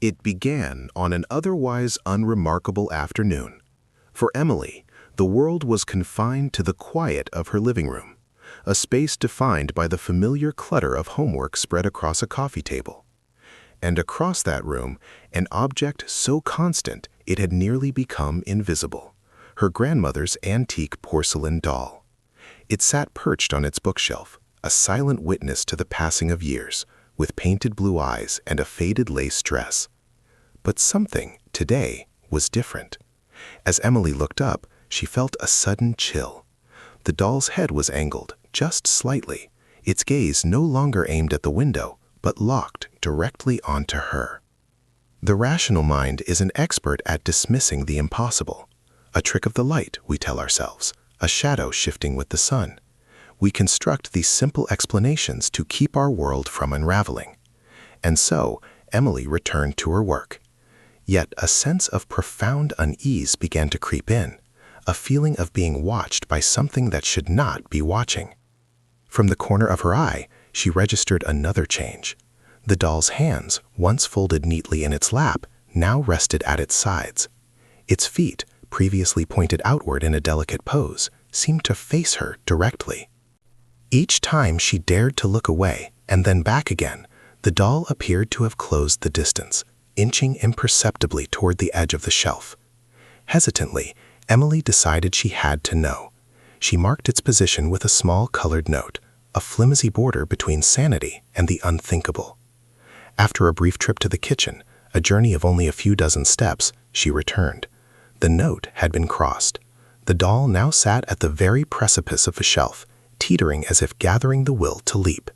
It began on an otherwise unremarkable afternoon. For Emily, the world was confined to the quiet of her living room, a space defined by the familiar clutter of homework spread across a coffee table. And across that room, an object so constant it had nearly become invisible, her grandmother's antique porcelain doll. It sat perched on its bookshelf, a silent witness to the passing of years, with painted blue eyes and a faded lace dress. But something, today, was different. As Emily looked up, she felt a sudden chill. The doll's head was angled, just slightly, its gaze no longer aimed at the window, but locked directly onto her. The rational mind is an expert at dismissing the impossible. A trick of the light, we tell ourselves, a shadow shifting with the sun. We construct these simple explanations to keep our world from unraveling. And so, Emily returned to her work. Yet a sense of profound unease began to creep in, a feeling of being watched by something that should not be watching. From the corner of her eye, she registered another change. The doll's hands, once folded neatly in its lap, now rested at its sides. Its feet, previously pointed outward in a delicate pose, seemed to face her directly. Each time she dared to look away and then back again, the doll appeared to have closed the distance, inching imperceptibly toward the edge of the shelf. Hesitantly, Emily decided she had to know. She marked its position with a small colored note, a flimsy border between sanity and the unthinkable. After a brief trip to the kitchen, a journey of only a few dozen steps, she returned. The note had been crossed. The doll now sat at the very precipice of a shelf, teetering as if gathering the will to leap.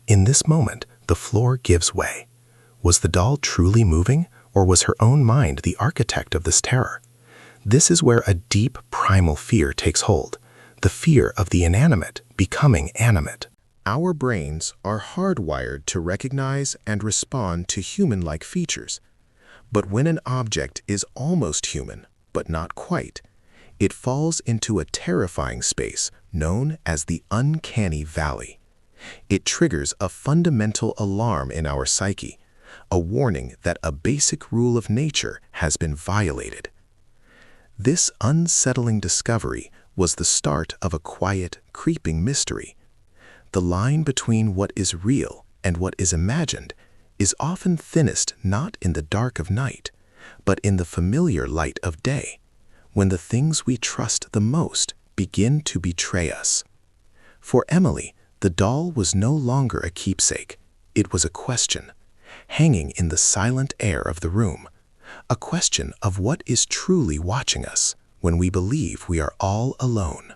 In this moment, the floor gives way. Was the doll truly moving, or was her own mind the architect of this terror? This is where a deep, primal fear takes hold, the fear of the inanimate becoming animate. Our brains are hardwired to recognize and respond to human-like features. But when an object is almost human, but not quite, it falls into a terrifying space known as the uncanny valley. It triggers a fundamental alarm in our psyche, a warning that a basic rule of nature has been violated. This unsettling discovery was the start of a quiet, creeping mystery. The line between what is real and what is imagined is often thinnest not in the dark of night, but in the familiar light of day, when the things we trust the most begin to betray us. For Emily, the doll was no longer a keepsake. It was a question, hanging in the silent air of the room, a question of what is truly watching us when we believe we are all alone.